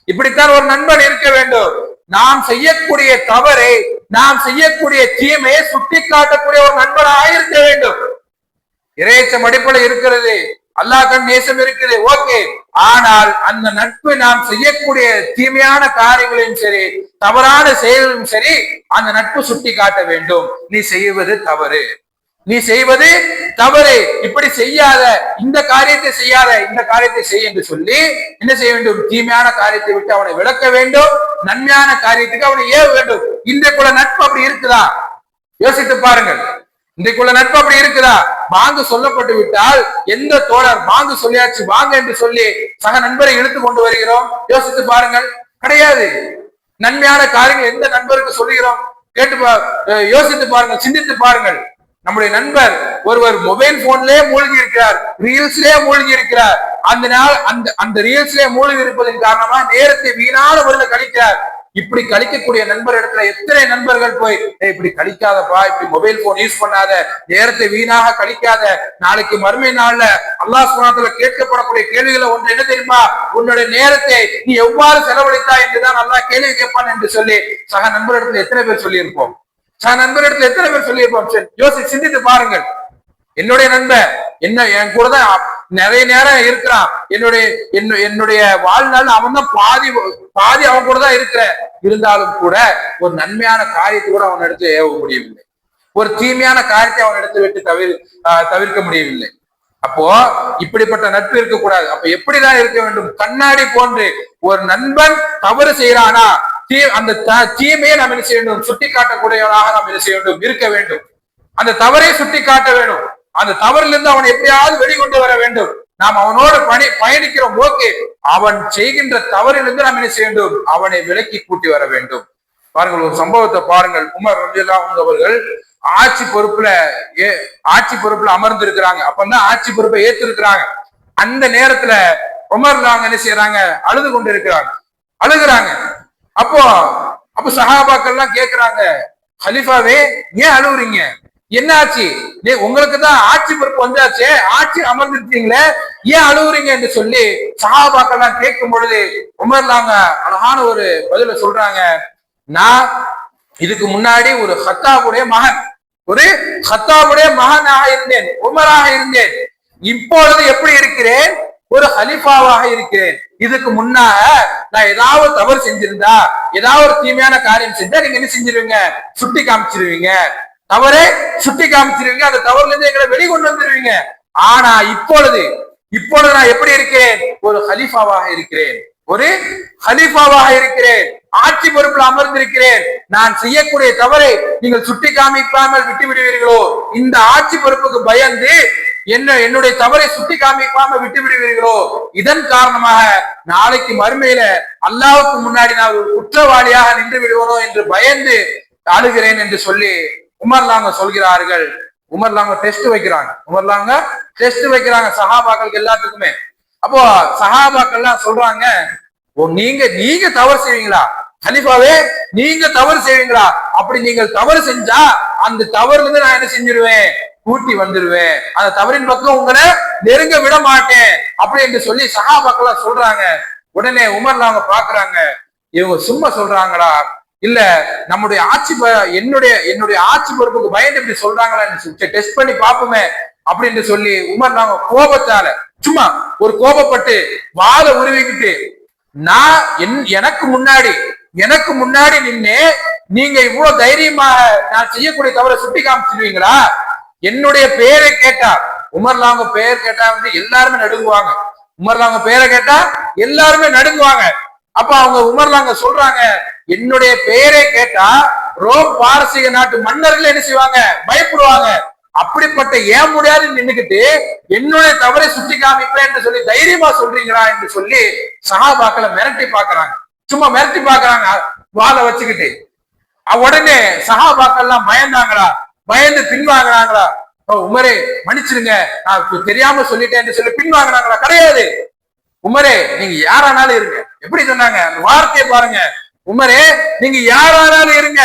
இப்படித்தான் ஒரு நண்பன் இருக்க வேண்டும். நாம் செய்யக்கூடிய தவறை, நாம் செய்யக்கூடிய தீமையை சுட்டி காட்டக்கூடிய ஒரு நண்பனாக இருக்க வேண்டும். இறையச்சம் அடிப்படை இருக்கிறது, அல்லாஹ் நேசம் இருக்குது, ஓகே. ஆனால் அந்த நட்பு நாம் செய்யக்கூடிய தீமையான காரியங்களையும் சரி, தவறான செயல்களும் சரி, அந்த நட்பு சுட்டி காட்ட வேண்டும். நீ செய்வது தவறு, நீ செய்வது தவறு, இப்படி செய்யாத, இந்த காரியத்தை செய்யாத, இந்த காரியத்தை செய் என்று சொல்லி என்ன செய்ய வேண்டும்? தீமையான காரியத்தை விட்டு அவனை விளக்க வேண்டும், நன்மையான காரியத்துக்கு அவனை ஏவ வேண்டும். இன்றைக்குள்ள நட்பு அப்படி இருக்குதா? யோசித்து பாருங்கள். இன்றைக்குள்ள நட்பு அப்படி இருக்குதா? வாங்க சொல்லப்பட்டு விட்டால் எந்த தோழர் வாங்க சொல்லியாச்சு வாங்க என்று சொல்லி சக நண்பரை இழுத்து கொண்டு வருகிறோம்? யோசித்து பாருங்கள். கிடையாது. நன்மையான காரியங்கள் எந்த நண்பருக்கு சொல்லுகிறோம்? யோசித்து பாருங்கள், சிந்தித்து பாருங்கள். நம்முடைய நண்பர் ஒருவர் மொபைல் போன்லயே மூழ்கி இருக்கிறார், ரீல்ஸ்லயே மூழ்கி இருக்கிறார். அந்த ரீல்ஸ்லயே மூழ்கி இருப்பதன் காரணமா நேரத்தை வீணான முறையில் கழிக்கிறார். இப்படி கழிக்கக்கூடிய நண்பர் இடத்துல எத்தனை நண்பர்கள் போய் இப்படி கழிக்காதப்பா, இப்படி மொபைல் போன் யூஸ் பண்ணாத, நேரத்தை வீணாக கழிக்காத, நாளைக்கு மறுமை நாள்ல அல்லாஹ் சுப்ஹானஹு வ தஆலா கேட்கப்படக்கூடிய கேள்விகளை ஒன்று என்ன தெரியுமா? உன்னுடைய நேரத்தை நீ எவ்வாறு செலவழித்தாய் என்றுதான் அல்லாஹ் கேள்வி கேட்பான் என்று சொல்லி சக நண்பர் இடத்துல எத்தனை பேர் சொல்லியிருப்போம்? சக நண்பர் இடத்துல எத்தனை பேர் சொல்லியிருப்போம்? யோசிச்சு சிந்தித்து பாருங்கள். என்னுடைய நண்பன் என்ன என் கூட தான் நிறைய நேரம் இருக்கிறான், என்னுடைய வாழ்நாள் அவன் தான் பாதி அவன் கூட தான் இருக்கிறேன். இருந்தாலும் கூட ஒரு நன்மையான காரியத்தை கூட அவன் எடுத்து ஏவ முடியவில்லை, ஒரு தீமையான காரியத்தை அவன் எடுத்து விட்டு தவிர்க்க முடியவில்லை. அப்போ இப்படிப்பட்ட நட்பு இருக்கக்கூடாது. அப்ப எப்படிதான் இருக்க வேண்டும்? கண்ணாடி போன்று ஒரு நண்பன் தவறு செய்யறானா, அந்த தீமையை நாம் என்ன செய்ய வேண்டும்? சுட்டி காட்டக்கூடியவனாக நாம் என்ன செய்ய வேண்டும்? இருக்க வேண்டும். அந்த தவறை சுட்டி காட்ட வேண்டும். அந்த தவறிலிருந்து அவனை எப்படியாவது வெளிக்கொண்டு வர வேண்டும். நாம் அவனோடு பயணிக்கிறோம், ஓகே. அவன் செய்கின்ற தவறிலிருந்து நாம் என்ன செய்ய வேண்டும்? அவனை விலக்கி கூட்டி வர வேண்டும். பாருங்கள், ஒரு சம்பவத்தை பாருங்கள். உமர் ரலியல்லாஹு அன்ஹு அவர்கள் ஆட்சி பொறுப்புல அமர்ந்து இருக்கிறாங்க. அப்பதான் ஆட்சி பொறுப்பை ஏற்றிருக்கிறாங்க. அந்த நேரத்துல உமர் நாங்க என்ன செய்யறாங்க? அழுது கொண்டு அழுகுறாங்க. அப்போ சஹாபாக்கள் எல்லாம் கேட்கிறாங்க, ஹலிஃபாவே ஏன் அழுகுறீங்க? என்ன ஆச்சு? உங்களுக்கு தான் ஆட்சி பொறுப்பு வந்தாச்சே, ஆட்சி அமர்ந்துட்டீங்களே, ஏன் அழுகுறீங்க என்று சொல்லி சஹாபாக்கள் எல்லாம் கேட்கும் பொழுது உமர்லாங்க அழகான ஒரு பதில சொல்றாங்க. நான் இதுக்கு முன்னாடி ஒரு ஹத்தாபுடைய மகனாக இருந்தேன், உமராக இருந்தேன். இப்பொழுது எப்படி இருக்கிறேன்? ஒரு ஹலிஃபாவாக இருக்கிறேன். இதுக்கு முன்னாக நான் ஏதாவது தவறு செஞ்சிருந்தா, ஏதாவது ஒரு தீமையான காரியம் செஞ்சா நீங்க என்ன செஞ்சிருவீங்க? சுட்டி காமிச்சிருவீங்க, தவறை சுட்டி காமிச்சிருவீங்க, அந்த தவறுல இருந்து எங்களை வெளிக்கொண்டு வந்துருவீங்க. ஆனா இப்பொழுது நான் எப்படி இருக்கிறேன்? ஒரு ஹலிஃபாவாக இருக்கிறேன், ஆட்சி பொறுப்பில் அமர்ந்திருக்கிறேன். நான் செய்யக்கூடிய தவறை நீங்கள் சுட்டி காமிக்காமல் விட்டு விடுவீர்களோ, இந்த ஆட்சி பொறுப்புக்கு பயந்து என்னுடைய தவறை சுட்டி காமிக்காமல் விட்டு விடுவீர்களோ, இதன் காரணமாக நாளைக்கு மறுமையில அல்லாஹ்வுக்கு முன்னாடி நான் ஒரு குற்றவாளியாக நின்று விடுவனோ என்று பயந்து அழுகிறேன் என்று சொல்லி உமர்லாங்க சொல்கிறார்கள். உமர்லாங்க டெஸ்ட் வைக்கிறாங்க சஹாபாக்களுக்கு எல்லாத்துக்குமே. அப்போ சஹாபாக்கள் எல்லாம் சொல்றாங்க, நீங்க தவறு செய்வீங்களா கலிஃபாவே? நீங்க தவறு செய்வீங்களா? அப்படி நீங்கள் தவறு செஞ்சா அந்த தவறுல இருந்து நான் என்ன செஞ்சிருவேன்? கூட்டி வந்துருவேன், அந்த தவறின் பக்கம் உங்களை நெருங்க விட மாட்டேன் அப்படி என்று சொல்லி சஹாபாக்கள் சொல்றாங்க. உடனே உமர்லாங்க பாக்குறாங்க, இவங்க சும்மா சொல்றாங்களா, இல்ல நம்முடைய என்னுடைய ஆட்சி பொறுப்புக்கு பயந்து இப்படி சொல்றாங்களா, டெஸ்ட் பண்ணி பாப்போமே அப்படின்னு சொல்லி உமர்லாங்க கோபத்தால சும்மா ஒரு கோபப்பட்டு வாழ உருவிக்கிட்டு, எனக்கு முன்னாடி நின்னே நீங்க இவ்வளவு தைரியமாக நான் செய்யக்கூடிய தவறை சுட்டி காமிச்சிருவீங்களா? என்னுடைய பெயரை கேட்டா, உமர்லாங்க பெயர் கேட்டா எல்லாருமே நடுங்குவாங்க. உமர்லாங்க பெயரை கேட்டா எல்லாருமே நடுங்குவாங்க. அப்ப அவங்க உமர்லாங்க சொல்றாங்க, என்னுடைய பெயரை கேட்டா ரோம் பாரசீக நாட்டு மன்னர்கள் என்ன செய்வாங்க? பயப்படுவாங்க. அப்படிப்பட்ட ஏன் முடியாது நின்னுக்கிட்டு என்னுடைய தவறை சுட்டி காமிப்பேன் என்று சொல்லி தைரியமா சொல்றீங்களா என்று சொல்லி சஹாபாக்களை மிரட்டி பாக்குறாங்க, சும்மா மிரட்டி பாக்குறாங்க வாழை வச்சுக்கிட்டு. உடனே சஹாபாக்கள் எல்லாம் பயந்து பின்வாங்கினாங்களா? உமரே மன்னிச்சிருங்க, நான் தெரியாம சொல்லிட்டேன் சொல்லி பின்வாங்கினாங்களா? கிடையாது. உமரே நீங்க யாரானாலும் இருங்க. எப்படி சொன்னாங்க? அந்த வார்த்தையை பாருங்க, உமரே நீங்க யாராலும் இருங்க,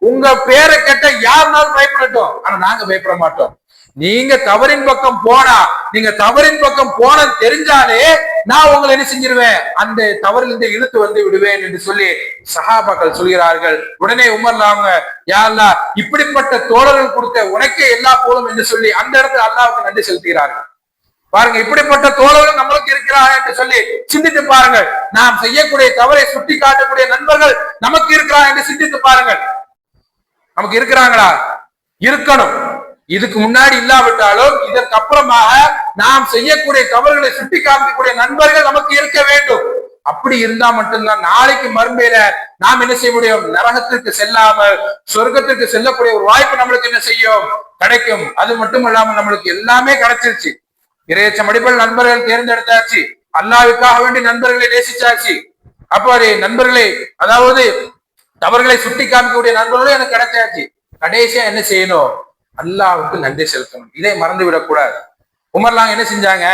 உங்க பேரை கேட்ட யாருனாலும் பயப்படட்டும், ஆனா நாங்க பயப்பட மாட்டோம். நீங்க தவறின் பக்கம் போனா, நீங்க தவறின் பக்கம் போன தெரிஞ்சாலே நான் உங்களை என்ன செஞ்சிருவேன், அந்த தவறிலிருந்து இழுத்து வந்து விடுவேன் என்று சொல்லி சஹாபாக்கள் சொல்கிறார்கள். உடனே உமர்லாங்க, யா அல்லாஹ் இப்படிப்பட்ட தோழர்கள் கொடுத்த உனக்கே எல்லா போலும் என்று சொல்லி அந்த இடத்துல அல்லாஹ்வுக்கு நன்றி செலுத்துகிறார்கள். பாருங்க, இப்படிப்பட்ட தோழர்கள் நம்மளுக்கு இருக்கிறார்கள் என்று சொல்லி சிந்தித்து பாருங்கள். நாம் செய்யக்கூடிய தவறை சுட்டி காட்டக்கூடிய நண்பர்கள் நமக்கு இருக்கிறார் என்று சிந்தித்து பாருங்கள். நமக்கு இருக்கிறாங்களா? இருக்கணும். இதுக்கு முன்னாடி இல்லாவிட்டாலும் இதற்கு அப்புறமாக நாம் செய்யக்கூடிய தவறுகளை சுட்டி காமிக்கக்கூடிய நண்பர்கள் நமக்கு இருக்க வேண்டும். அப்படி இருந்தா மட்டும்தான் நாளைக்கு மறுமையில நாம் என்ன செய்ய முடியும், நரகத்திற்கு செல்லாமல் சொர்க்கத்திற்கு செல்லக்கூடிய ஒரு வாய்ப்பு நம்மளுக்கு என்ன செய்யும், கிடைக்கும். அது மட்டும் இல்லாமல் நம்மளுக்கு எல்லாமே கிடைச்சிருச்சு. இறையச்சம் அடிப்படையில் நண்பர்கள் தேர்ந்தெடுத்தாச்சு, அல்லாஹ்வுக்காக வேண்டி நண்பர்களை நேசிச்சாச்சு. அப்போ நண்பர்களை, அதாவது தவறுகளை சுட்டி காமிக்கக்கூடிய நண்பர்களும் எனக்கு கிடைச்சாச்சு. கடைசியா என்ன செய்யணும், அல்லாஹ்வுக்கு நன்றி செலுத்தணும். இதை மறந்து விடக்கூடாது. உமர்லாம் என்ன செஞ்சாங்க,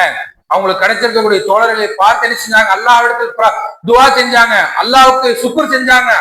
அவங்களுக்கு கிடைச்சிருக்கக்கூடிய தோழர்களை பார்த்து என்ன செஞ்சாங்க, அல்லாஹ்விடத்தில் துஆ செஞ்சாங்க, அல்லாஹ்வுக்கு சுக்ர் செஞ்சாங்க.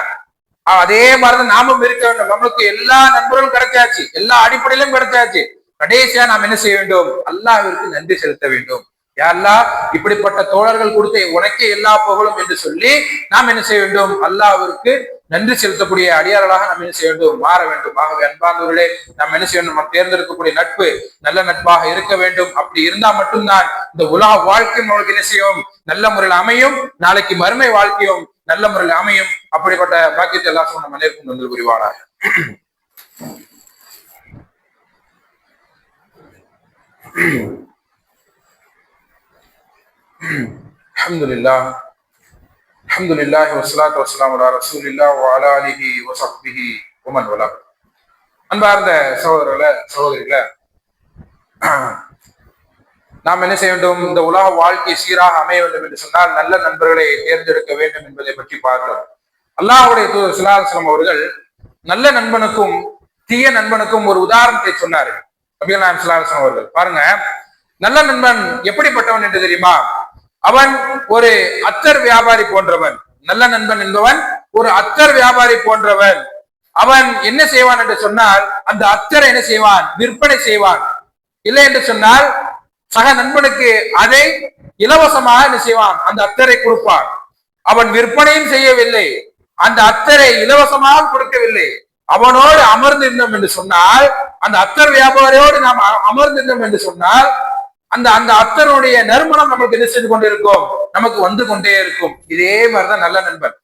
அதே மாதிரிதான் நாமும் இருக்க வேண்டும். நம்மளுக்கு எல்லா நண்பர்களும் கிடைச்சாச்சு, எல்லா அடிப்படையிலும் கிடைச்சாச்சு. கடைசியா நாம் என்ன செய்ய வேண்டும், அல்லாஹ்விற்கு நன்றி செலுத்த வேண்டும். யா அல்லாஹ் இப்படிப்பட்ட தோழர்கள் கொடுத்த உனக்கே எல்லா புகழும் என்று சொல்லி நாம் என்ன செய்ய வேண்டும், அல்லாஹ்விற்கு நன்றி செலுத்தக்கூடிய அடியார்களாக நாம் என்ன செய்ய வேண்டும், மாற வேண்டும். ஆகவே அன்பார்ந்தவர்களே, நாம் என்ன செய்ய வேண்டும், நாம் தேர்ந்தெடுக்கக்கூடிய நட்பு நல்ல நட்பாக இருக்க வேண்டும். அப்படி இருந்தா மட்டும்தான் இந்த உலக வாழ்க்கை நம்மளுக்கு என்ன செய்யும், நல்ல முறையில் அமையும். நாளைக்கு மறுமை வாழ்க்கையும் நல்ல முறையில் அமையும். அப்படிப்பட்ட பாக்கியத்தை எல்லாம் நம்ம அனைவருக்கும் வந்து புரிவானாக. அல்ஹம்துலில்லாஹ் அல்ஹம்துலில்லாஹி வஸ்ஸலாத்து வஸ்ஸலாமு அலா ரசூலில்லாஹ் வ அலா ஆலிஹி வ ஸஹ்பிஹி வ மன் வலா. அன்பார்ந்த சகோதரர்களே, சகோதரிகளே, நாம் என்ன செய்ய வேண்டும், இந்த உலக வாழ்க்கை சீராக அமைய வேண்டும் என்று சொன்னால் நல்ல நண்பர்களை தேர்ந்தெடுக்க வேண்டும் என்பதை பற்றி பார்க்கிறோம். அல்லாஹ்வுடைய தூதர் ஸல்லல்லாஹு அலைஹி வஸல்லம் அவர்கள் நல்ல நண்பனுக்கும் தீய நண்பனுக்கும் ஒரு உதாரணத்தை சொன்னார்கள். நபிகள் நாயகம் ஸல்லல்லாஹு அலைஹி வஸல்லம் அவர்கள் பாருங்க, நல்ல நண்பன் எப்படிப்பட்டவன் என்று தெரியுமா? அவன் ஒரு அத்தர் வியாபாரி போன்றவன். நல்ல நண்பன் என்பவன் ஒரு அத்தர் வியாபாரி போன்றவன். அவன் என்ன செய்வான் என்று சொன்னால், அந்த அத்தரை என்ன செய்வான், விற்பனை செய்வான். இல்லை என்று சொன்னால் சக நண்பனுக்கு அதை இலவசமாக என்ன செய்வான், அந்த அத்தரை கொடுப்பான். அவன் விற்பனையும் செய்யவில்லை, அந்த அத்தரை இலவசமாக கொடுக்கவில்லை. அவனோடு அமர்ந்திருந்தோம் என்று சொன்னால், அந்த அத்தர் வியாபாரியோடு நாம் அமர்ந்திருந்தோம் என்று சொன்னால், அந்த அந்த அத்தருடைய நறுமணம் நமக்கு என்ன செய்து கொண்டிருக்கும், நமக்கு வந்து கொண்டே இருக்கும். இதே மாதிரிதான் நல்ல நண்பன்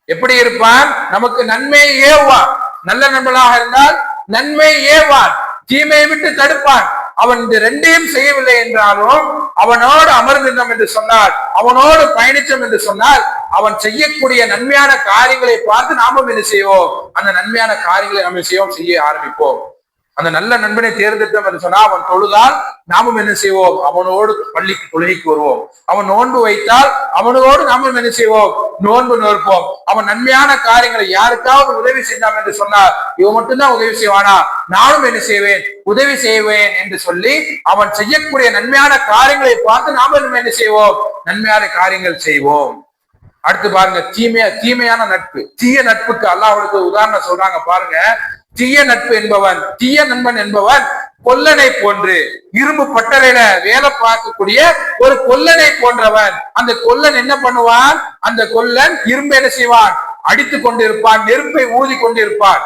எப்படி இருப்பான், நமக்கு நன்மையை ஏவுவான். நல்ல நண்பனாக இருந்தால் நன்மை ஏவான், தீமையை விட்டு தடுப்பான். அவன் இந்த ரெண்டையும் செய்யவில்லை என்றாலும் அவனோடு அமர்ந்திருந்தோம் என்று சொன்னால், அவனோடு பயணித்தோம் என்று சொன்னால், அவன் செய்யக்கூடிய நன்மையான காரியங்களை பார்த்து நாமும் என்ன செய்வோம், அந்த நன்மையான காரியங்களை நம்ம செய்ய ஆரம்பிப்போம். அந்த நல்ல நண்பனை தேர்ந்தெடுத்தோம் என்று சொன்னா, அவன் தொழுதால் நாமும் என்ன செய்வோம், அவனோடு பள்ளிக்கு தொழுகைக்கு வருவோம். அவன் நோன்பு வைத்தால் அவனோடு நாமும் என்ன செய்வோம், நோன்பு நோற்போம். அவன் நன்மையான காரியங்களை யாருக்காவது உதவி செய்தான் என்று சொன்னால், இவன் மட்டும்தான் உதவி செய்வானா, நானும் என்ன செய்வேன், உதவி செய்வேன் என்று சொல்லி அவன் செய்யக்கூடிய நன்மையான காரியங்களை பார்த்து நாமும் என்ன செய்வோம், நன்மையான காரியங்கள் செய்வோம். அடுத்து பாருங்க, தீமையான நட்பு. தீய நட்புக்கு அல்லாஹ்வுக்கு உதாரணம் சொல்றாங்க பாருங்க. தீய நட்பு என்பவன், தீய நண்பன் என்பவன் கொல்லனை போன்று, இரும்பு பட்டறையில வேலை பார்க்கக்கூடிய ஒரு கொல்லனை போன்றவன். அந்த கொல்லன் என்ன பண்ணுவான், அந்த கொல்லன் இரும்பு என்ன செய்வான், அடித்து கொண்டிருப்பான், நெருப்பை ஊதி கொண்டிருப்பான்.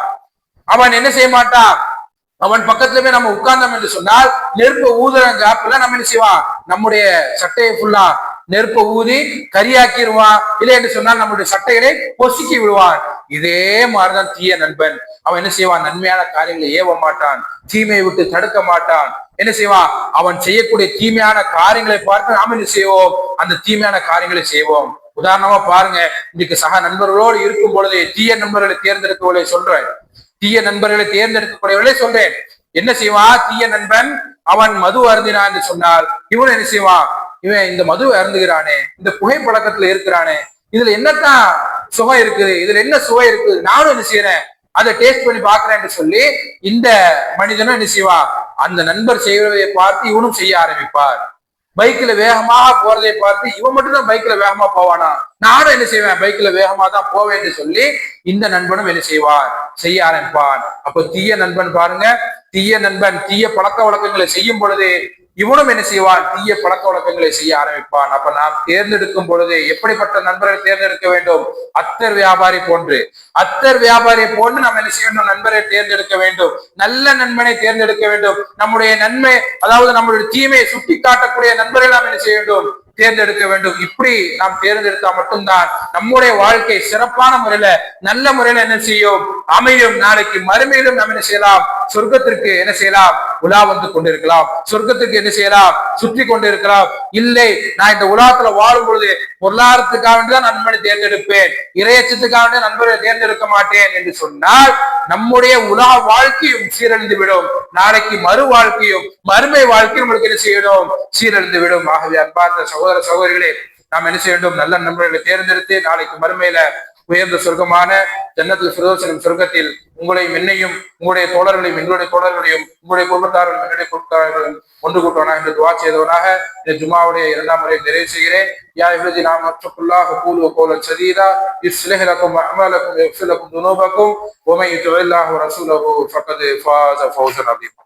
அவன் என்ன செய்ய மாட்டான், அவன் பக்கத்துல போய் நம்ம உட்கார்ந்தோம் என்று சொன்னால், நெருப்பை ஊதுற கேப்ல நம்ம என்ன செய்வான், நம்முடைய சட்டையை ஃபுல்லா நெருப்பை ஊதி கரியாக்கிடுவான். இல்லை என்று சொன்னால் நம்முடைய சட்டைகளை பொசுக்கி விடுவான். இதே மாதிரிதான் தீய நண்பன். அவன் என்ன செய்வான், நன்மையான காரியங்களை ஏவ மாட்டான், தீமையை விட்டு தடுக்க மாட்டான். என்ன செய்வான், அவன் செய்யக்கூடிய தீமையான காரியங்களை பார்த்து நாம என்ன செய்வோம், அந்த தீமையான காரியங்களை செய்வோம். உதாரணமா பாருங்க, இன்னைக்கு சக நண்பர்களோடு இருக்கும் பொழுது தீய நண்பர்களை தேர்ந்தெடுக்கவர்களை சொல்றேன், தீய நண்பர்களை தேர்ந்தெடுக்கக்கூடியவர்களை சொல்றேன். என்ன செய்வான் தீய நண்பன், அவன் மது அருந்தினான் என்று சொன்னால், இவன் என்ன செய்வான், இவன் இந்த மது அருந்துகிறானே, இந்த புகைப்பழக்கத்துல இருக்கிறானே, இதுல என்னத்தான் சுகம் இருக்குது, இதுல என்ன சுவை இருக்குது, நானும் என்ன செய்யறேன், அதை டேஸ்ட் பண்ணி பாக்குறேன் என்று சொல்லி இந்த மனிதனும் என்ன செய்வான், அந்த நண்பர் செய்வதை பார்த்து இவனும் செய்ய ஆரம்பிப்பார். பைக்ல வேகமாக போறதை பார்த்து இவன் மட்டும் தான் பைக்ல வேகமா போவானா, நானும் என்ன செய்வேன் பைக்ல வேகமா தான் போவேன் என்று சொல்லி இந்த நண்பனும் என்ன செய்வான், செய்ய ஆரம்பிப்பான். அப்ப தீய நண்பன் பாருங்க, தீய நண்பன் தீய பழக்க வழக்கங்களை செய்யும் பொழுது இவனும் என்ன செய்வான், தீய பழக்க வழக்கங்களை செய்ய ஆரம்பிப்பான். அப்ப நாம் தேர்ந்தெடுக்கும் பொழுது எப்படிப்பட்ட நண்பரை தேர்ந்தெடுக்க வேண்டும், அத்தர் வியாபாரி போன்று, அத்தர் வியாபாரி போன்று நாம் என்ன செய்ய வேண்டும், நண்பரை தேர்ந்தெடுக்க வேண்டும், நல்ல நண்பனை தேர்ந்தெடுக்க வேண்டும். நம்முடைய நன்மை, அதாவது நம்மளுடைய தீமையை சுட்டி காட்டக்கூடிய நண்பரை நாம் என்ன செய்ய வேண்டும், தேர்ந்தெடுக்க வேண்டும். இப்படி நாம் தேர்ந்தெடுத்தா மட்டும்தான் நம்முடைய வாழ்க்கை சிறப்பான முறையில நல்ல முறையில என்ன செய்யும், அமையும். நாளைக்கு மறுமையிலும் நாம் என்ன செய்யலாம், சொர்க்கத்திற்கு என்ன செய்யலாம், உலா வந்து கொண்டிருக்கலாம், சொர்க்கத்திற்கு என்ன செய்யலாம், சுற்றி கொண்டிருக்கலாம். இல்லை, நான் இந்த உலகத்துல வாழும் பொழுது பொருளாதாரத்துக்காக வேண்டிதான் நண்பனை தேர்ந்தெடுப்பேன், இறையச்சத்துக்காக நண்பரை தேர்ந்தெடுக்க மாட்டேன் என்று சொன்னால் நம்முடைய உலக வாழ்க்கையும் சீரழிந்து விடும். நாளைக்கு மறு வாழ்க்கையும் மறுமை வாழ்க்கையும் நம்மளுக்கு என்ன செய்யணும், சீரழிந்து விடும். ஆகவே அன்பார்ந்த சகோதர சகோதரிகளே, நாம் என்ன செய்ய வேண்டும், நல்ல நண்பர்களை தேர்ந்தெடுத்து நாளைக்கு மறுமையில உயர்ந்த சொர்க்கமான ஜன்னத்துல் ஃபிர்தௌஸ் எனும் சொர்க்கத்தில் உங்களையும் என்னையும், உங்களுடைய தோழர்களையும் எங்களுடைய தோழர்களையும், உங்களுடைய குடும்பத்தார்களையும் என்னுடைய குடும்பத்தார்களையும் ஒன்று கூட்டுவானா என்று துவா செய்தவனாக இந்த ஜுமாவுடைய 2ஆம் முறை நிறைவு செய்கிறேன். யா இப்ரதினா மத்தகுல்லாஹ் கூலு கௌலன் சதீதா யுஸ்லிஹ் லக்கும் அஅமாலக்கும் வயக்ஃபிர் லக்கும் துனூபக்கும் வ மன் யுத்திஇல்லாஹ் வ ரசூலஹு ஃபக்கத் ஃபாஸ ஃபௌஸன் அதீமா.